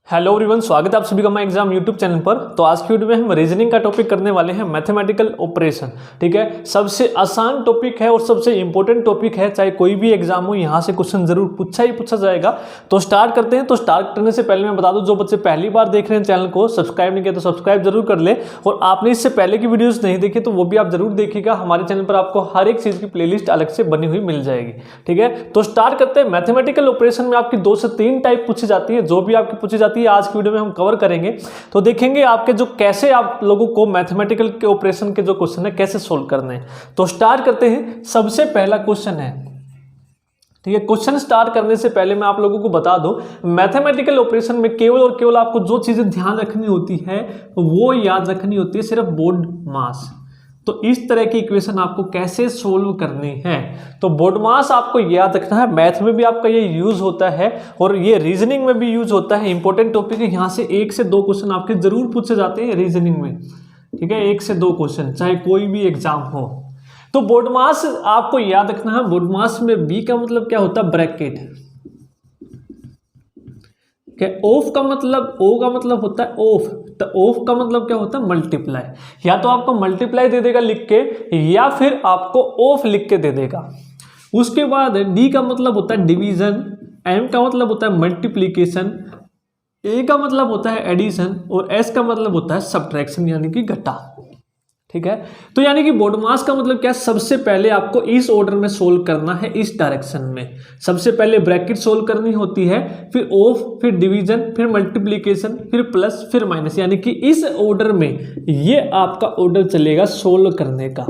Hello everyone, स्वागत है आप सभी का माय एग्जाम यूट्यूब चैनल पर। तो आज की वीडियो में हम रीजनिंग का टॉपिक करने वाले हैं, मैथमेटिकल ऑपरेशन। ठीक है, सबसे आसान टॉपिक है और सबसे इंपॉर्टेंट टॉपिक है। चाहे कोई भी एग्जाम हो, यहाँ से क्वेश्चन जरूर पूछा जाएगा। तो स्टार्ट करते हैं। तो स्टार्ट करने से पहले मैं बता दूं, जो बच्चे पहली बार देख रहे हैं चैनल को, सब्सक्राइब नहीं किया तो सब्सक्राइब जरूर कर ले। और आपने इससे पहले की वीडियोज नहीं देखी तो वो भी आप जरूर देखिएगा। हमारे चैनल पर आपको हर एक चीज की प्लेलिस्ट अलग से बनी हुई मिल जाएगी। ठीक है, तो स्टार्ट करते हैं। मैथमेटिकल ऑपरेशन में आपकी 2 से 3 टाइप पूछी जाती है। जो भी आपकी पूछी जाती है आज की वीडियो में हम कवर करेंगे। तो देखेंगे आपके जो कैसे आप लोगों को मैथमेटिकल के ऑपरेशन के जो क्वेश्चन है कैसे सोल्व करने हैं। तो स्टार्ट करते हैं। सबसे पहला क्वेश्चन है, ठीक है। क्वेश्चन स्टार्ट करने से पहले मैं आप लोगों को बता दूं, मैथमेटिकल ऑपरेशन में केवल और केवल आपको जो चीजें ध्यान रखनी होती है वो याद रखनी होती है, सिर्फ बोर्ड मास। तो इस तरह की इक्वेशन आपको कैसे सोल्व करनी है, तो बोर्ड मास आपको याद रखना है। मैथ में भी आपका ये यूज होता है और ये रीजनिंग में भी यूज होता है। इंपॉर्टेंट टॉपिक है, यहाँ से 1 से 2 क्वेश्चन आपके जरूर पूछे जाते हैं रीजनिंग में। ठीक है, 1 से 2 क्वेश्चन चाहे कोई भी एग्जाम हो। तो बोर्ड मास आपको याद रखना है। बोर्ड मास में बी का मतलब क्या होता है, ब्रैकेट। ऑफ का मतलब, ओ का मतलब होता है ऑफ। तो ऑफ का मतलब क्या होता है, मल्टीप्लाई। या तो आपको मल्टीप्लाई दे देगा लिख के, या फिर आपको ऑफ लिख के दे देगा। उसके बाद डी का मतलब होता है डिवीजन, एम का मतलब होता है मल्टीप्लीकेशन, ए का मतलब होता है एडिशन और एस का मतलब होता है सब्ट्रैक्शन यानी कि घटा। ठीक है, तो यानी कि बोर्ड मास का मतलब क्या है, सबसे पहले आपको इस ऑर्डर में सोल्व करना है, इस डायरेक्शन में। सबसे पहले ब्रैकेट सोल्व करनी होती है, फिर ऑफ, फिर डिवीजन, फिर मल्टीप्लीकेशन, फिर प्लस, फिर माइनस, यानी कि इस ऑर्डर में ये आपका ऑर्डर चलेगा सोल्व करने का।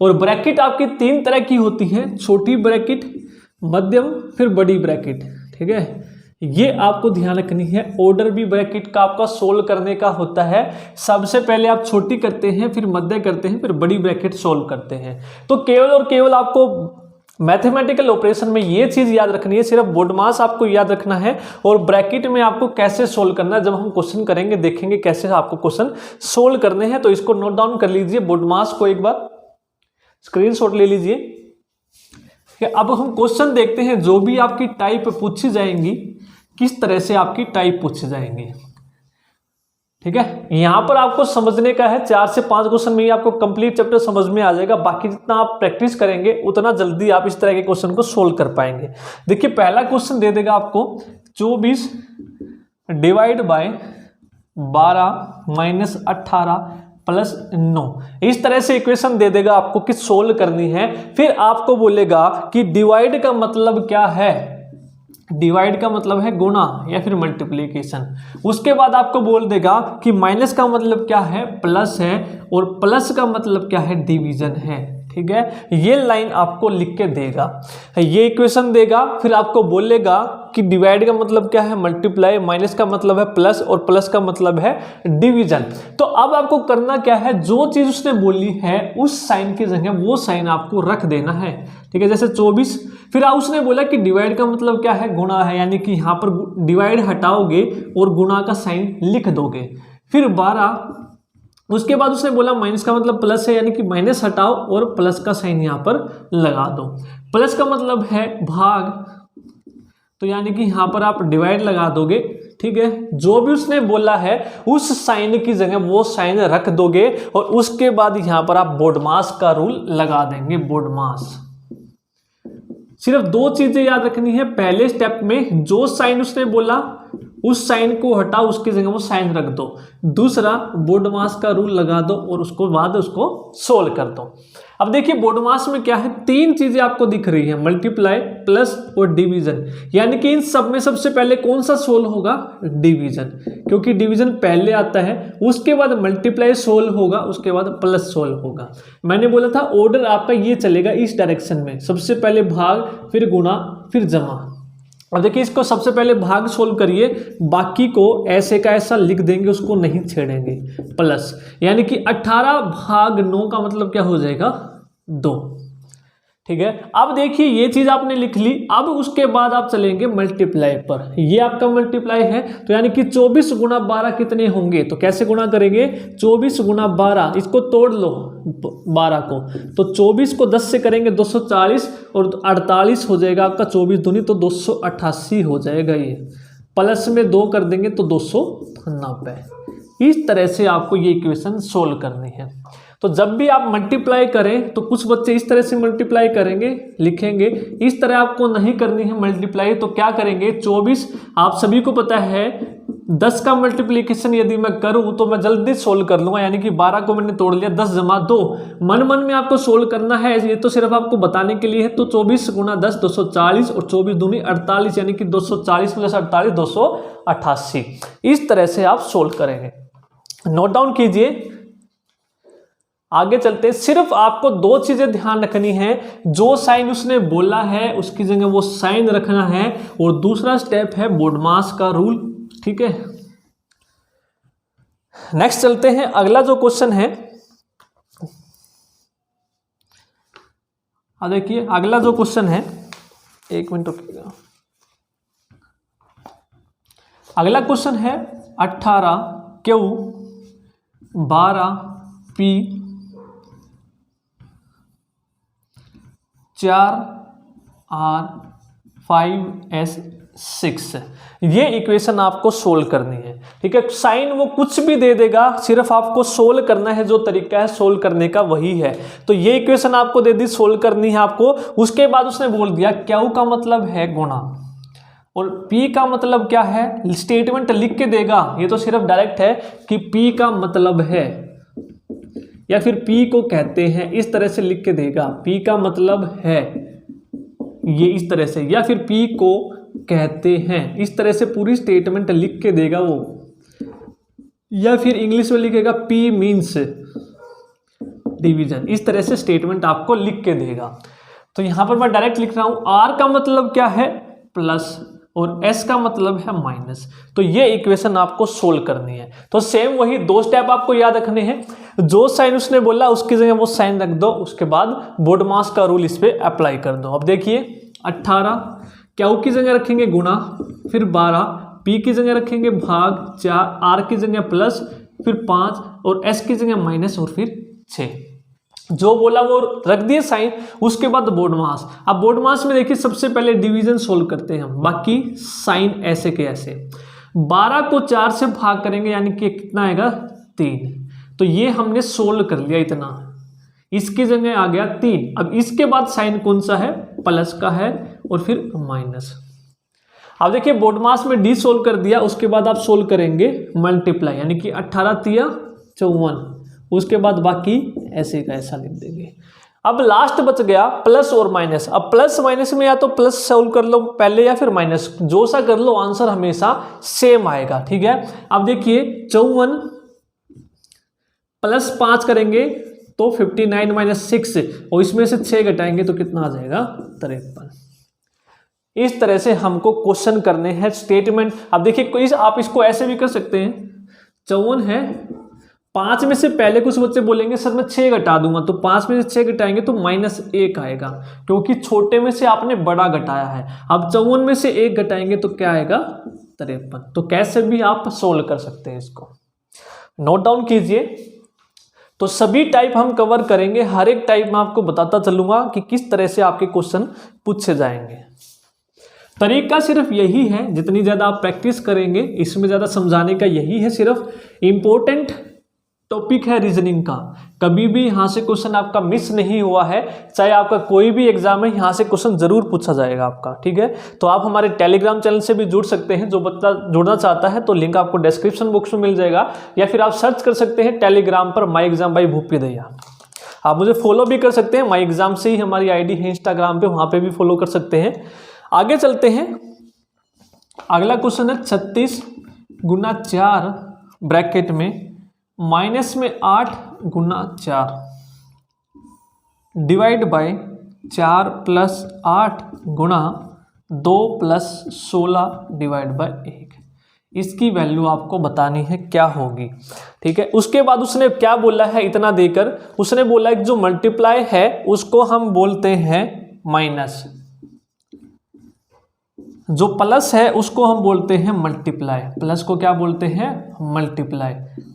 और ब्रैकेट आपकी 3 तरह की होती है, छोटी ब्रैकेट, मध्यम, फिर बड़ी ब्रैकेट। ठीक है, ये आपको ध्यान रखनी है। ऑर्डर भी ब्रैकेट का आपका सोल्व करने का होता है। सबसे पहले आप छोटी करते हैं, फिर मध्य करते हैं, फिर बड़ी ब्रैकेट सोल्व करते हैं। तो केवल और केवल आपको मैथमेटिकल ऑपरेशन में ये चीज याद रखनी है, सिर्फ बोर्ड मास आपको याद रखना है और ब्रैकेट में आपको कैसे सोल्व करना है। जब हम क्वेश्चन करेंगे देखेंगे कैसे आपको क्वेश्चन सोल्व करने हैं। तो इसको नोट डाउन कर लीजिए, बोर्ड मास को एक बार स्क्रीनशॉट ले लीजिए। अब हम क्वेश्चन देखते हैं, जो भी आपकी टाइप पूछी जाएंगी, किस तरह से आपकी टाइप पूछे जाएंगे। ठीक है, यहां पर आपको समझने का है, 4 से 5 क्वेश्चन में ही आपको कंप्लीट चैप्टर समझ में आ जाएगा। बाकी जितना आप प्रैक्टिस करेंगे उतना जल्दी आप इस तरह के क्वेश्चन को सोल्व कर पाएंगे। देखिए, पहला क्वेश्चन दे देगा आपको 24 डिवाइड बाय 12 माइनस 18 प्लस 9। इस तरह से इक्वेशन दे देगा आपको कि सोल्व करनी है। फिर आपको बोलेगा कि डिवाइड का मतलब क्या है। डिवाइड का मतलब है गुणा या फिर मल्टीप्लिकेशन। उसके बाद आपको बोल देगा कि माइनस का मतलब क्या है, प्लस है, और प्लस का मतलब क्या है, डिवीजन है। ठीक है, ये लाइन आपको लिख के देगा, ये इक्वेशन देगा। फिर आपको बोलेगा कि डिवाइड का मतलब क्या है, मल्टीप्लाई, माइनस का मतलब है प्लस और प्लस का मतलब है डिवीजन। तो अब आपको करना क्या है, जो चीज उसने बोली है उस साइन की जगह वो साइन आपको रख देना है। ठीक है, जैसे 24, फिर उसने बोला कि डिवाइड का मतलब क्या है, गुणा है, यानी कि यहाँ पर डिवाइड हटाओगे और गुणा का साइन लिख दोगे। फिर 12, उसके बाद उसने बोला माइनस का मतलब प्लस है, यानी कि माइनस हटाओ और प्लस का साइन यहाँ पर लगा दो। प्लस का मतलब है भाग, तो यानी कि यहाँ पर आप डिवाइड लगा दोगे। ठीक है, जो भी उसने बोला है उस साइन की जगह वो साइन रख दोगे और उसके बाद यहाँ पर आप बोर्ड मास का रूल लगा देंगे। बोर्ड मास सिर्फ 2 चीजें याद रखनी है। पहले स्टेप में जो साइन उसने बोला उस साइन को हटाओ, उसकी जगह वो साइन रख दो। दूसरा, बोर्ड मास का रूल लगा दो और उसको बाद उसको सोल्व कर दो। अब देखिए, बोर्ड मास में क्या है, 3 चीजें आपको दिख रही है, मल्टीप्लाई, प्लस और डिवीजन। यानी कि इन सब में सबसे पहले कौन सा सोल्व होगा, डिवीजन, क्योंकि डिवीजन पहले आता है। उसके बाद मल्टीप्लाई सोल्व होगा, उसके बाद प्लस सोल्व होगा। मैंने बोला था ऑर्डर आपका ये चलेगा इस डायरेक्शन में, सबसे पहले भाग, फिर गुणा, फिर जमा। अब देखिए, इसको सबसे पहले भाग सोल्व करिए, बाकी को ऐसे का ऐसा लिख देंगे, उसको नहीं छेड़ेंगे। प्लस यानी कि 18 भाग 9 का मतलब क्या हो जाएगा, 2। ठीक है, अब देखिए ये चीज आपने लिख ली। अब उसके बाद आप चलेंगे मल्टीप्लाई पर। ये आपका मल्टीप्लाई है, तो यानी कि 24 गुणा 12 कितने होंगे, तो कैसे गुणा करेंगे, 24 गुणा 12, इसको तोड़ लो 12 को, तो 24 को 10 से करेंगे 240 और 48 हो जाएगा आपका, 24 दूनी तो 288 हो जाएगा ये। प्लस में 2 कर देंगे तो 290। इस तरह से आपको ये इक्वेशन सोल्व करनी है। तो जब भी आप मल्टीप्लाई करें तो कुछ बच्चे इस तरह से मल्टीप्लाई करेंगे, लिखेंगे, इस तरह आपको नहीं करनी है मल्टीप्लाई। तो क्या करेंगे, 24 आप सभी को पता है 10 का मल्टीप्लिकेशन यदि मैं करूं तो मैं जल्दी सोल्व कर लूंगा, यानी कि 12 को मैंने तोड़ लिया, 10 जमा 2। मन मन में आपको सोल्व करना है, ये तो सिर्फ आपको बताने के लिए है। तो 24 गुना 10 240 और 24 दूनी 48, यानी कि 240 प्लस 48 288। इस तरह से आप सोल्व करेंगे। नोट डाउन कीजिए। आगे चलते, सिर्फ आपको 2 चीजें ध्यान रखनी है। जो साइन उसने बोला है उसकी जगह वो साइन रखना है, और दूसरा स्टेप है बोडमास का रूल। ठीक है, नेक्स्ट चलते हैं। अगला जो क्वेश्चन है, देखिए अगला जो क्वेश्चन है, 1 मिनट रुकिएगा। अगला क्वेश्चन है 18Q 12P 4R 5S6। ये इक्वेशन आपको सोल्व करनी है। ठीक है, साइन वो कुछ भी दे देगा, सिर्फ आपको सोल्व करना है। जो तरीका है सोल्व करने का वही है। तो ये इक्वेशन आपको दे दी, सोल्व करनी है आपको। उसके बाद उसने बोल दिया Q का मतलब है गुणा और P का मतलब क्या है, स्टेटमेंट लिख के देगा। ये तो सिर्फ डायरेक्ट है कि P का मतलब है, या फिर P को कहते हैं, इस तरह से लिख के देगा। P का मतलब है ये इस तरह से, या फिर P को कहते हैं, इस तरह से पूरी स्टेटमेंट लिख के देगा वो। या फिर इंग्लिश में लिखेगा P मीन्स डिवीजन, इस तरह से स्टेटमेंट आपको लिख के देगा। तो यहां पर मैं डायरेक्ट लिख रहा हूं, R का मतलब क्या है, प्लस, और S का मतलब है माइनस। तो ये इक्वेशन आपको सोल्व करनी है। तो सेम वही 2 स्टेप आपको याद रखने हैं। जो साइन उसने बोला उसकी जगह वो साइन रख दो, उसके बाद बोडमास का रूल इस पे अप्लाई कर दो। अब देखिए 18 Q की जगह रखेंगे गुणा, फिर 12 P की जगह रखेंगे भाग, 4 R की जगह प्लस, फिर 5 और S की जगह माइनस, और फिर 6। जो बोला वो रख दिए साइन। उसके बाद बोडमास। अब बोडमास में देखिए सबसे पहले डिवीजन सोल्व करते हैं हम, बाकी साइन ऐसे के ऐसे। 12 को 4 से भाग करेंगे, यानी कि कितना आएगा, 3। तो ये हमने सोल्व कर लिया इतना, इसकी जगह आ गया 3। अब इसके बाद साइन कौन सा है, प्लस का है, और फिर माइनस। अब देखिए बोडमास में डी सोल्व कर दिया, उसके बाद आप सोल्व करेंगे मल्टीप्लाई, यानी कि 18 तिया 54, उसके बाद बाकी ऐसे का ऐसा लिख देंगे। अब लास्ट बच गया प्लस और माइनस। अब प्लस माइनस में या तो प्लस सोल्व कर लो पहले, या फिर माइनस, जो सा कर लो, आंसर हमेशा सेम आएगा। ठीक है, अब देखिए 54 प्लस 5 करेंगे तो 59 माइनस 6, और इसमें से 6 घटाएंगे तो कितना आ जाएगा, 53। इस तरह से हमको क्वेश्चन करने हैं स्टेटमेंट। अब देखिए आप इसको ऐसे भी कर सकते हैं, 54 है, 5 में से पहले कुछ बच्चे बोलेंगे सर मैं 6 घटा दूंगा, तो 5 में से 6 घटाएंगे तो -1 आएगा, क्योंकि छोटे में से आपने बड़ा घटाया है। अब 54 में से 1 घटाएंगे तो क्या आएगा, 53। तो कैसे भी आप सोल्व कर सकते हैं इसको, नोट डाउन कीजिए। तो सभी टाइप हम कवर करेंगे, हर एक टाइप में आपको बताता चलूंगा कि किस तरह से आपके क्वेश्चन पूछे जाएंगे। तरीका सिर्फ यही है, जितनी ज़्यादा आप प्रैक्टिस करेंगे, इसमें ज़्यादा समझाने का यही है। सिर्फ इम्पोर्टेंट टॉपिक है रीजनिंग का, कभी भी यहाँ से क्वेश्चन आपका मिस नहीं हुआ है। चाहे आपका कोई भी एग्जाम है, यहाँ से क्वेश्चन जरूर पूछा जाएगा आपका। ठीक है, तो आप हमारे टेलीग्राम चैनल से भी जुड़ सकते हैं। जो बच्चा जुड़ना चाहता है तो लिंक आपको डिस्क्रिप्शन बॉक्स में मिल जाएगा, या फिर आप सर्च कर सकते हैं टेलीग्राम पर my exam by Bhupi Dahiya. आप मुझे फॉलो भी कर सकते हैं, माई एग्जाम से ही हमारी आईडी है इंस्टाग्राम पे, वहाँ पे भी फॉलो कर सकते हैं। आगे चलते हैं, अगला क्वेश्चन है 36 गुना 4 ब्रैकेट में माइनस में 8 गुना 4 डिवाइड बाय 4 प्लस 8 गुणा 2 प्लस 16 डिवाइड बाय 1। इसकी वैल्यू आपको बतानी है क्या होगी। ठीक है, उसके बाद उसने क्या बोला है, इतना देकर उसने बोला है कि जो मल्टीप्लाई है उसको हम बोलते हैं माइनस, जो प्लस है उसको हम बोलते हैं मल्टीप्लाई, प्लस को क्या बोलते हैं, मल्टीप्लाई,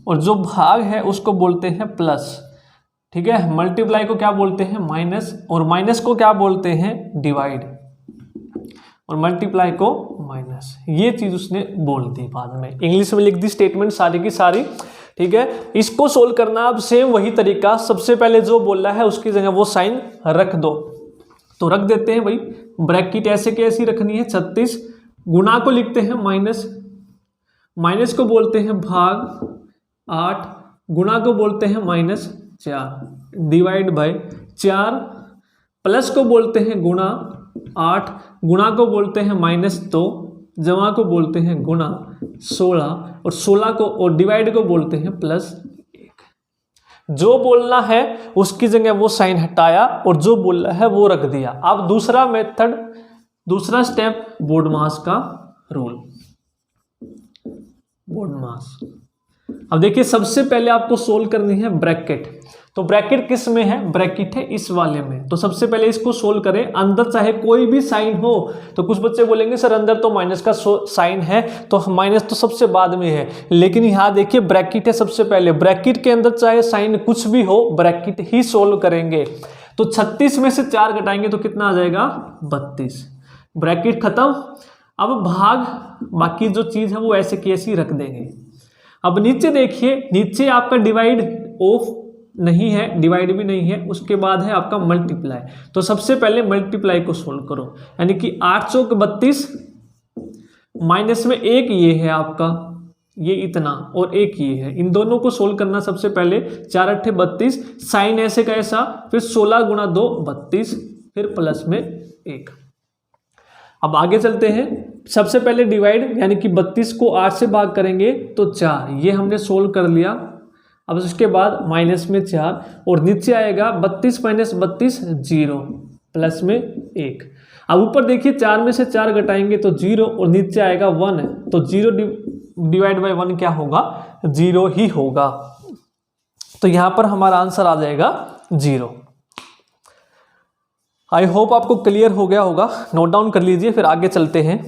और जो भाग है उसको बोलते हैं प्लस। ठीक है, मल्टीप्लाई को क्या बोलते हैं, माइनस, और माइनस को क्या बोलते हैं, डिवाइड, और मल्टीप्लाई को माइनस। ये चीज़ उसने बोल दी बाद में, इंग्लिश में लिख दी स्टेटमेंट सारी की सारी, ठीक है। इसको सोल्व करना अब सेम वही तरीका, सबसे पहले जो बोल रहा है उसकी जगह वो साइन रख दो, तो रख देते हैं भाई। ब्रैकेट ऐसे कैसी रखनी है, 36 गुणा को लिखते हैं माइनस, माइनस को बोलते हैं भाग 8, गुणा को बोलते हैं -4 डिवाइड बाय 4, प्लस को बोलते हैं गुणा 8, गुणा को बोलते हैं -2, जमा को बोलते हैं गुणा 16 और 16 को और डिवाइड को बोलते हैं +1। जो बोलना है उसकी जगह वो साइन हटाया और जो बोलना है वो रख दिया। अब दूसरा मेथड, दूसरा स्टेप बोडमास का रूल, बोडमास। अब देखिए सबसे पहले आपको सोल्व करनी है ब्रैकेट, तो ब्रैकेट किस में है, ब्रैकेट है इस वाले में। तो सबसे पहले इसको सोल्व करें, अंदर चाहे कोई भी साइन हो, तो कुछ बच्चे बोलेंगे सर अंदर तो माइनस का साइन है, तो माइनस तो सबसे बाद में है, लेकिन यहाँ देखिए ब्रैकेट है सबसे पहले, ब्रैकेट के अंदर चाहे साइन कुछ भी हो ब्रैकेट ही सोल्व करेंगे। तो 36 में से 4 घटाएंगे तो कितना आ जाएगा, 32, ब्रैकेट खत्म। अब भाग, बाकी जो चीज़ है वो ऐसे की ऐसी रख देंगे। अब नीचे देखिए, नीचे आपका डिवाइड ऑफ नहीं है, डिवाइड भी नहीं है, उसके बाद है आपका मल्टीप्लाई। तो सबसे पहले मल्टीप्लाई को सोल्व करो, यानी कि 8 चौक 32, माइनस में 1 ये है आपका, ये इतना और 1 ये है, इन दोनों को सोल्व करना। सबसे पहले 4 8 32, साइन ऐसे का ऐसा, फिर 16 गुणा 2 32, फिर प्लस में 1। अब आगे चलते हैं, सबसे पहले डिवाइड, यानी कि 32 को 8 से भाग करेंगे तो 4, ये हमने सोल्व कर लिया। अब उसके बाद माइनस में 4 और नीचे आएगा 32 - 32 0, प्लस में 1। अब ऊपर देखिए 4 में से 4 घटाएंगे तो 0 और नीचे आएगा 1, तो 0 डिवाइड बाय 1 क्या होगा, 0 ही होगा। तो यहाँ पर हमारा आंसर आ जाएगा 0। आई होप आपको क्लियर हो गया होगा, नोट डाउन कर लीजिए, फिर आगे चलते हैं।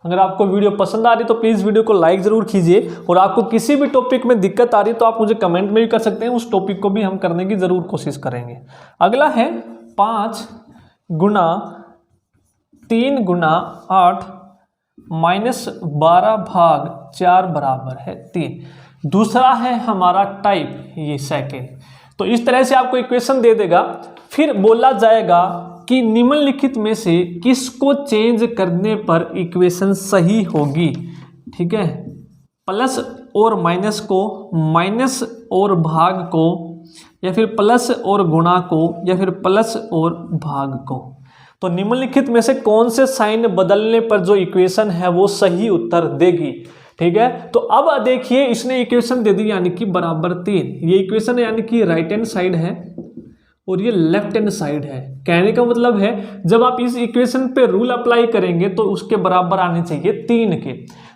अगर आपको वीडियो पसंद आ रही तो प्लीज़ वीडियो को लाइक ज़रूर कीजिए, और आपको किसी भी टॉपिक में दिक्कत आ रही तो आप मुझे कमेंट में भी कर सकते हैं, उस टॉपिक को भी हम करने की ज़रूर कोशिश करेंगे। अगला है 5 गुणा 3 गुणा 8 -12 भाग 4 बराबर है 3। दूसरा है हमारा टाइप, ये सेकेंड। तो इस तरह से आपको इक्वेशन दे देगा, फिर बोला जाएगा कि निम्नलिखित में से किसको चेंज करने पर इक्वेशन सही होगी, ठीक है। प्लस और माइनस को, माइनस और भाग को, या फिर प्लस और गुणा को, या फिर प्लस और भाग को। तो निम्नलिखित में से कौन से साइन बदलने पर जो इक्वेशन है वो सही उत्तर देगी, ठीक है। तो अब देखिए इसने इक्वेशन दे दी, यानी कि बराबर 3, ये इक्वेशन है, यानी कि राइट हैंड साइड है और ये लेफ्ट हैंड साइड है। कहने का मतलब है जब आप इस इक्वेशन पे रूल अप्लाई करेंगे तो उसके बराबर आने चाहिए 3 के।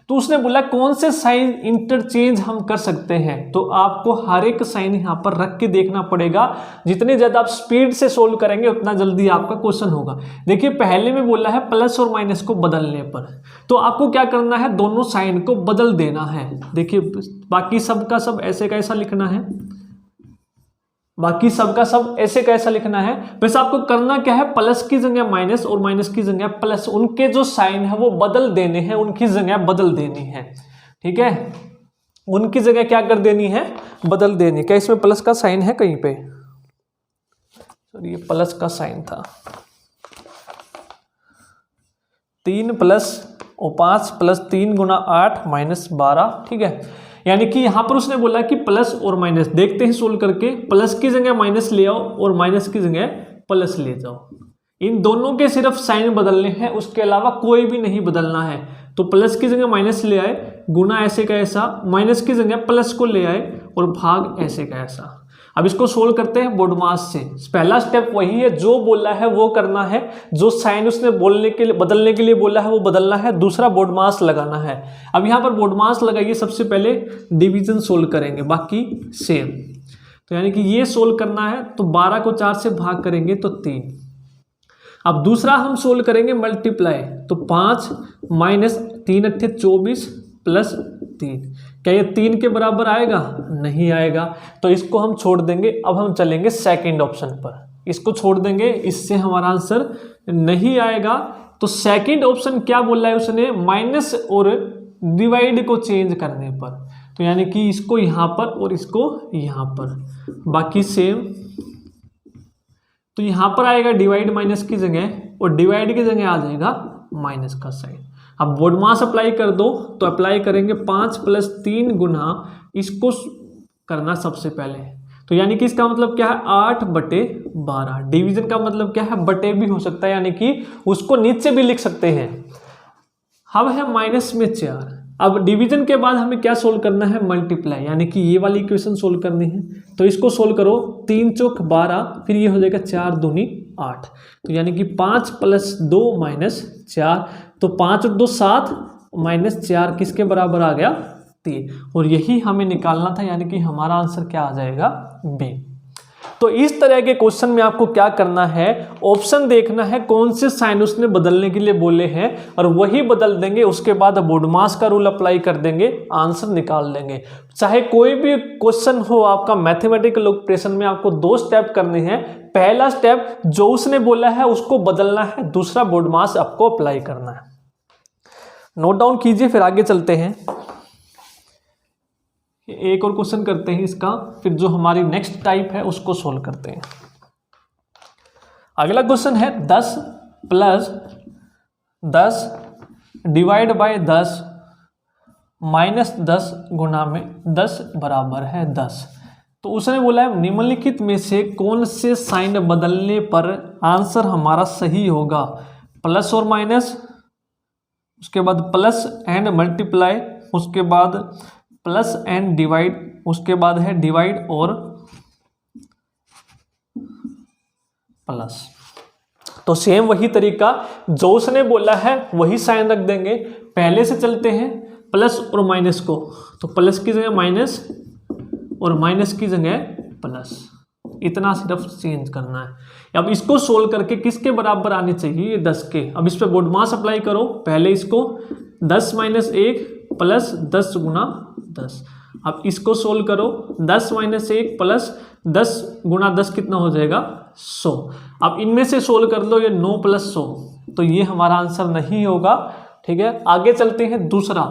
तो उसने बोला कौन से साइन इंटरचेंज हम कर सकते हैं, तो आपको हर एक साइन यहाँ पर रख के देखना पड़ेगा। जितने ज़्यादा आप स्पीड से सोल्व करेंगे उतना जल्दी आपका क्वेश्चन होगा। देखिए पहले में बोला है प्लस और माइनस को बदलने पर, तो आपको क्या करना है, दोनों साइन को बदल देना है। देखिए बाकी सब का सब ऐसे का ऐसा लिखना है, बाकी सबका सब ऐसे कैसा लिखना है। वैसे आपको करना क्या है, प्लस की जगह माइनस और माइनस की जगह प्लस, उनके जो साइन है वो बदल देने हैं, उनकी जगह बदल देनी है, ठीक है। उनकी जगह क्या कर देनी है, बदल देनी। क्या इसमें प्लस का साइन है कहीं पे, सॉरी ये प्लस का साइन था। 3 प्लस और 5 प्लस 3 गुणा 8 -12, ठीक है। यानी कि यहां पर उसने बोला कि प्लस और माइनस, देखते हैं सोल्व करके, प्लस की जगह माइनस ले आओ और माइनस की जगह प्लस ले जाओ। इन दोनों के सिर्फ साइन बदलने हैं, उसके अलावा कोई भी नहीं बदलना है। तो प्लस की जगह माइनस ले आए, गुना ऐसे का ऐसा, माइनस की जगह प्लस को ले आए और भाग ऐसे का ऐसा। अब इसको सोल्व करते हैं बोडमास से। पहला स्टेप वही है, जो बोला है वो करना है, जो साइन उसने बोलने के लिए बदलने के लिए बोला है वो बदलना है। दूसरा बोडमास लगाना है। अब यहाँ पर बोडमास लगाइए, सबसे पहले डिवीजन सोल्व करेंगे, बाकी सेम। तो यानी कि ये सोल्व करना है, तो 12 को 4 से भाग करेंगे तो 3। अब दूसरा हम सोल्व करेंगे मल्टीप्लाई, तो 5 - 3 × 8 = 24 + 3, क्या ये 3 के बराबर आएगा? नहीं आएगा, तो इसको हम छोड़ देंगे। अब हम चलेंगे सेकंड ऑप्शन पर, इसको छोड़ देंगे, इससे हमारा आंसर नहीं आएगा। तो सेकंड ऑप्शन क्या बोला है उसने? माइनस और डिवाइड को चेंज करने पर, तो यानी कि इसको यहाँ पर और इसको यहाँ पर, बाकी सेम। तो यहाँ पर आएगा डिवाइड माइनस की जगह, और डिवाइड की जगह आ जाएगा माइनस का साइन। अब बोर्ड मास अप्लाई कर दो, तो अप्लाई करेंगे 5 + 3 गुना, इसको करना सबसे पहले। तो यानी कि इसका मतलब क्या है? 8/12। डिवीजन का मतलब क्या है? बटे भी हो सकता है, यानी कि उसको नीचे भी लिख सकते हैं। अब है माइनस में 4। अब डिवीजन के बाद हमें क्या सोल्व करना है? मल्टीप्लाई, यानी कि ये वाली इक्वेशन सोल्व करनी है। तो इसको सोल्व करो, 3 चौक 12, फिर ये हो जाएगा 4 दूनी 8। तो यानी कि 5 + 2 - 4, तो 5 और 2 7, -4 किसके बराबर आ गया? 3। और यही हमें निकालना था, यानी कि हमारा आंसर क्या आ जाएगा? बी। तो इस तरह के क्वेश्चन में आपको क्या करना है? ऑप्शन देखना है कौन से साइन उसने बदलने के लिए बोले हैं, और वही बदल देंगे। उसके बाद बोर्ड मास का रूल अप्लाई कर देंगे, आंसर निकाल देंगे। चाहे कोई भी क्वेश्चन हो आपका मैथमेटिकल ऑपरेशन में, आपको 2 स्टेप करने हैं। पहला स्टेप जो उसने बोला है उसको बदलना है, दूसरा बोर्ड मास आपको अप्लाई करना है। नोट डाउन कीजिए, फिर आगे चलते हैं। एक और क्वेश्चन करते हैं इसका, फिर जो हमारी नेक्स्ट टाइप है उसको सोल्व करते हैं। अगला क्वेश्चन है 10 + 10 डिवाइड बाय 10 -10 गुना में 10 बराबर है 10। तो उसने बोला है निम्नलिखित में से कौन से साइन बदलने पर आंसर हमारा सही होगा? प्लस और माइनस, उसके बाद प्लस एंड मल्टीप्लाई, उसके बाद प्लस एंड डिवाइड, उसके बाद है डिवाइड और प्लस। तो सेम वही तरीका जो उसने बोला है वही साइन रख देंगे। पहले से चलते हैं प्लस और माइनस को, तो प्लस की जगह माइनस और माइनस की जगह प्लस, इतना सिर्फ चेंज करना है। अब इसको सोल्व करके किसके बराबर आने चाहिए? ये 10 के। अब इस पर बोर्ड मास अप्लाई करो, पहले इसको 10 - 1 प्लस 10 गुना 10। अब इसको सोल्व करो, 10 - 1 प्लस 10 गुना 10 कितना हो जाएगा? 100। अब इनमें से सोल्व कर लो, ये 9 + 100, तो ये हमारा आंसर नहीं होगा। ठीक है, आगे चलते हैं। दूसरा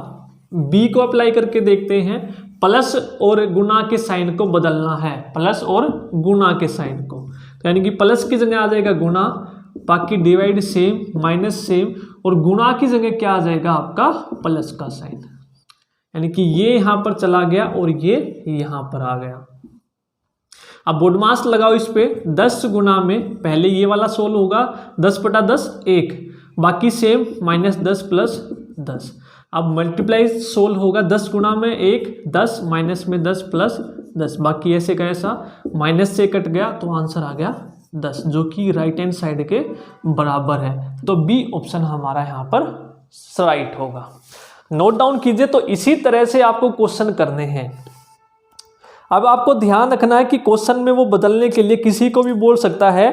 बी को अप्लाई करके देखते हैं। प्लस और गुना के साइन को बदलना है, प्लस और गुना के साइन को, तो यानी कि प्लस की जगह आ जाएगा गुना, बाकी डिवाइड सेम, माइनस सेम, और गुना की जगह क्या आ जाएगा? आपका प्लस का साइन, यानी कि ये यहां पर चला गया और ये यहां पर आ गया। अब बोर्ड मास लगाओ इस पे, 10 गुना में पहले ये वाला सोल्व होगा, 10/10 1, बाकी सेम -10 प्लस 10। अब मल्टीप्लाई सोल्व होगा, 10 गुना में 1, 10 माइनस में 10 प्लस 10, बाकी ऐसे का ऐसा, माइनस से कट गया तो आंसर आ गया 10, जो कि राइट हैंड साइड के बराबर है। तो बी ऑप्शन हमारा यहाँ पर राइट होगा। नोट डाउन कीजिए। तो इसी तरह से आपको क्वेश्चन करने हैं। अब आपको ध्यान रखना है कि क्वेश्चन में वो बदलने के लिए किसी को भी बोल सकता है,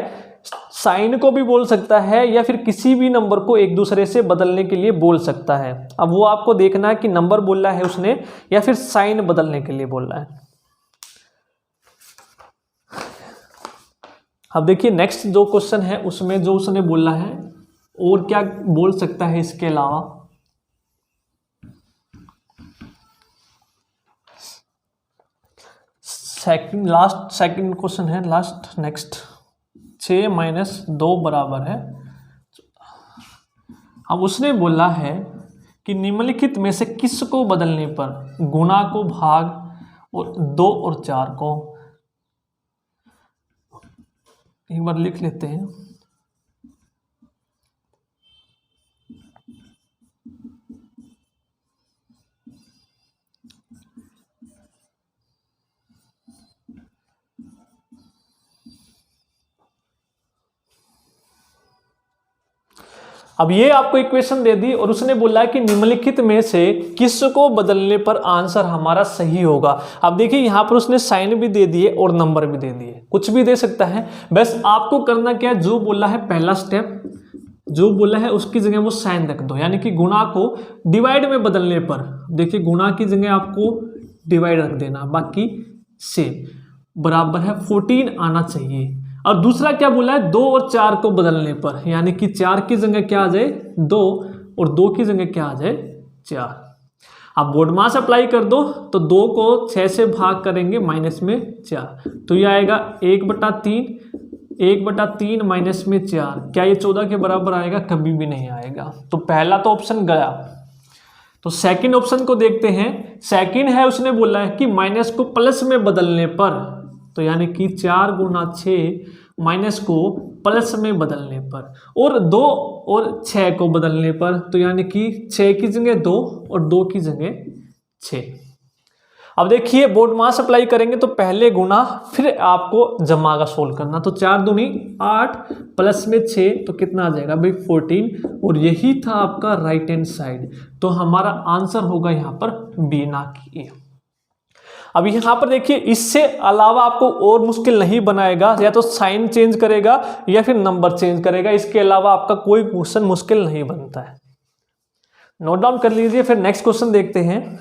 साइन को भी बोल सकता है, या फिर किसी भी नंबर को एक दूसरे से बदलने के लिए बोल सकता है। अब वो आपको देखना है कि नंबर बोला है उसने या फिर साइन बदलने के लिए बोला है। अब देखिए नेक्स्ट जो क्वेश्चन है उसमें जो उसने बोला है और क्या बोल सकता है इसके अलावा। सेकंड क्वेश्चन है लास्ट, नेक्स्ट 6 - 2 बराबर है। अब उसने बोला है कि निम्नलिखित में से किस को बदलने पर? गुणा को भाग और 2 और 4 को। एक बार लिख लेते हैं। अब ये आपको इक्वेशन दे दी और उसने बोला कि निम्नलिखित में से किस को बदलने पर आंसर हमारा सही होगा। अब देखिए यहाँ पर उसने साइन भी दे दिए और नंबर भी दे दिए, कुछ भी दे सकता है। बस आपको करना क्या है, जो बोला है पहला स्टेप, जो बोला है उसकी जगह वो साइन रख दो, यानी कि गुणा को डिवाइड में बदलने पर। देखिए गुणा की जगह आपको डिवाइड रख देना, बाकी सेम बराबर है 14 आना चाहिए। और दूसरा क्या बोला है, 2 और 4 को बदलने पर, यानी कि 4 की जगह क्या आ जाए 2 और 2 की जगह क्या आ जाए 4। अब बोर्ड मास अप्लाई कर दो तो 2 को 6 से भाग करेंगे माइनस में 4, तो ये आएगा 1/3, 1/3 माइनस में 4, क्या ये 14 के बराबर आएगा? कभी भी नहीं आएगा। तो पहला तो ऑप्शन गया। तो सेकंड ऑप्शन को देखते हैं। सेकंड है, उसने बोला है कि माइनस को प्लस में बदलने पर, तो यानी कि 4 × 6 माइनस को प्लस में बदलने पर, और 2 और 6 को बदलने पर, तो यानी कि 6 की जगह 2 और 2 की जगह 6। अब देखिए बोर्ड मास अप्लाई करेंगे तो पहले गुना फिर आपको जमा का सोल्व करना। तो 4 दूनी 8 प्लस में 6 तो कितना आ जाएगा भाई 14, और यही था आपका राइट हैंड साइड। तो हमारा आंसर होगा यहाँ पर बी ना कि ए। अब यहाँ पर देखिए इससे अलावा आपको और मुश्किल नहीं बनाएगा, या तो साइन चेंज करेगा या फिर नंबर चेंज करेगा, इसके अलावा आपका कोई क्वेश्चन मुश्किल नहीं बनता है। नोट डाउन कर लीजिए। फिर नेक्स्ट क्वेश्चन देखते हैं।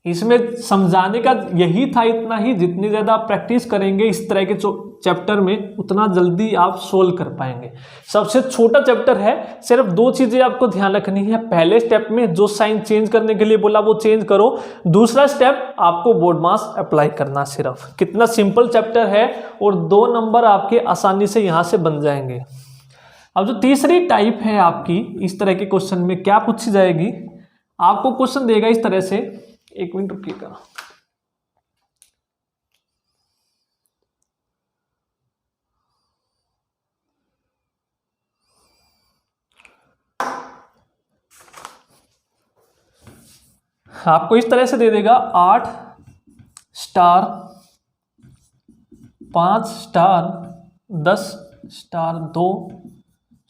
इसमें समझाने का यही था इतना ही, जितनी ज़्यादा आप प्रैक्टिस करेंगे इस तरह के चैप्टर में उतना जल्दी आप सोल्व कर पाएंगे। सबसे छोटा चैप्टर है, सिर्फ 2 चीज़ें आपको ध्यान रखनी है। पहले स्टेप में जो साइन चेंज करने के लिए बोला वो चेंज करो, दूसरा स्टेप आपको बोर्ड मास अप्लाई करना। सिर्फ कितना सिंपल चैप्टर है, और 2 नंबर आपके आसानी से यहाँ से बन जाएंगे। अब जो तीसरी टाइप है आपकी, इस तरह के क्वेश्चन में क्या पूछी जाएगी, आपको क्वेश्चन देगा इस तरह से, 1 मिनट रुकिएगा। आपको इस तरह से दे देगा 8 स्टार 5 स्टार 10 स्टार 2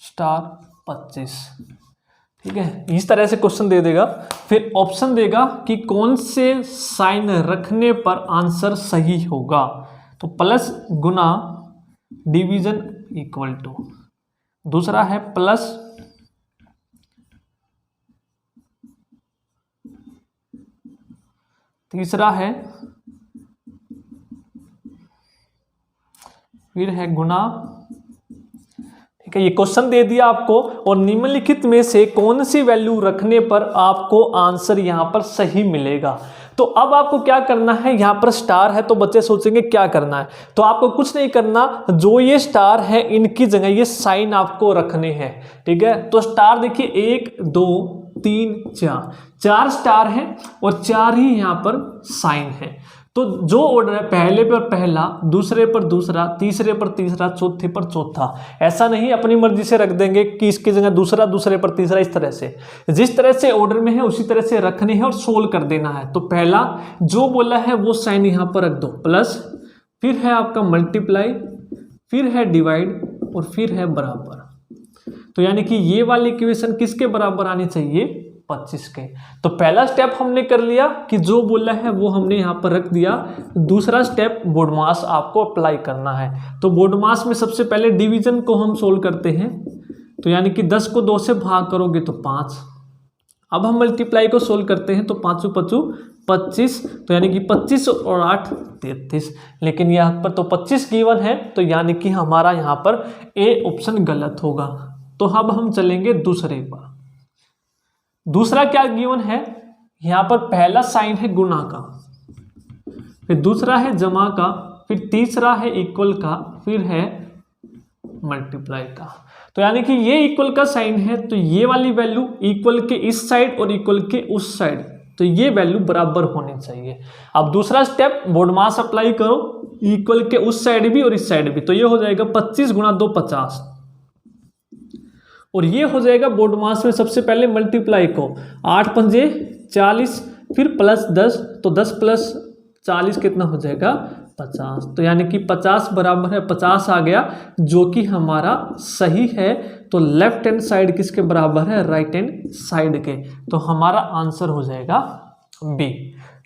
स्टार 25, ठीक है। इस तरह से क्वेश्चन दे देगा। फिर ऑप्शन देगा कि कौन से साइन रखने पर आंसर सही होगा। तो प्लस गुना डिवीजन इक्वल टू, दूसरा है प्लस तीसरा है फिर है गुना, ठीक है। ये क्वेश्चन दे दिया आपको, और निम्नलिखित में से कौन सी वैल्यू रखने पर आपको आंसर यहां पर सही मिलेगा। तो अब आपको क्या करना है, यहां पर स्टार है तो बच्चे सोचेंगे क्या करना है, तो आपको कुछ नहीं करना, जो ये स्टार है इनकी जगह ये साइन आपको रखने हैं, ठीक है। तो स्टार देखिए 1 2 3 4 स्टार है और 4 ही यहां पर साइन है। तो जो ऑर्डर है पहले पर पहला, दूसरे पर दूसरा, तीसरे पर तीसरा, चौथे पर चौथा, ऐसा नहीं अपनी मर्जी से रख देंगे कि इसकी जगह दूसरा, दूसरे पर तीसरा, इस तरह से जिस तरह से ऑर्डर में है उसी तरह से रखने हैं और सोल्व कर देना है। तो पहला जो बोला है वो साइन यहाँ पर रख दो, प्लस, फिर है आपका मल्टीप्लाई, फिर है डिवाइड और फिर है बराबर। तो यानी कि ये वाली इक्वेशन किसके बराबर आनी चाहिए, 25 के। तो पहला स्टेप हमने कर लिया कि जो बोला है वो हमने यहाँ पर रख दिया। दूसरा स्टेप बोर्ड मास आपको अप्लाई करना है। तो बोर्ड मास में सबसे पहले डिवीजन को हम सोल्व करते हैं। तो यानी कि 10 को 2 से भाग करोगे तो 5। अब हम मल्टीप्लाई को सोल्व करते हैं तो 5 5 25, तो यानी कि 25 और 8 33। लेकिन यहाँ पर तो 25 गिवन है, तो यानी कि हमारा यहाँ पर ए ऑप्शन गलत होगा। तो अब हम चलेंगे दूसरे पर। दूसरा क्या गिवन है, यहाँ पर पहला साइन है गुना का, फिर दूसरा है जमा का, फिर तीसरा है इक्वल का, फिर है मल्टीप्लाई का। तो यानी कि ये इक्वल का साइन है, तो ये वाली वैल्यू इक्वल के इस साइड और इक्वल के उस साइड, तो ये वैल्यू बराबर होनी चाहिए। अब दूसरा स्टेप बोर्ड मास अप्लाई करो, इक्वल के उस साइड भी और इस साइड भी, तो ये हो जाएगा 25 गुणा 2 50, और ये हो जाएगा बोर्ड मास में सबसे पहले मल्टीप्लाई को 8 पंजे 40, फिर प्लस 10, तो 10 प्लस 40 कितना हो जाएगा 50। तो यानी कि 50 बराबर है 50 आ गया, जो कि हमारा सही है। तो लेफ्ट हैंड साइड किसके बराबर है, राइट हैंड साइड के। तो हमारा आंसर हो जाएगा बी।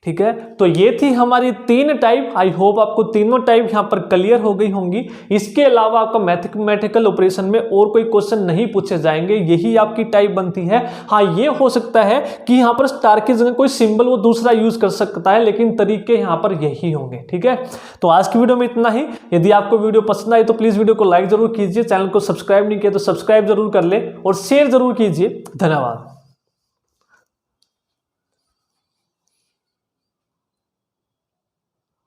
ठीक है, तो ये थी हमारी 3 टाइप। आई होप आपको तीनों टाइप यहाँ पर क्लियर हो गई होंगी। इसके अलावा आपका मैथमेटिकल ऑपरेशन में और कोई क्वेश्चन नहीं पूछे जाएंगे, यही आपकी टाइप बनती है। हाँ, ये हो सकता है कि यहाँ पर स्टार की जगह कोई सिंबल वो दूसरा यूज कर सकता है, लेकिन तरीके यहाँ पर यही होंगे। ठीक है, तो आज की वीडियो में इतना ही। यदि आपको वीडियो पसंद आई तो प्लीज वीडियो को लाइक जरूर कीजिए, चैनल को सब्सक्राइब नहीं किया तो सब्सक्राइब जरूर कर ले और शेयर जरूर कीजिए। धन्यवाद।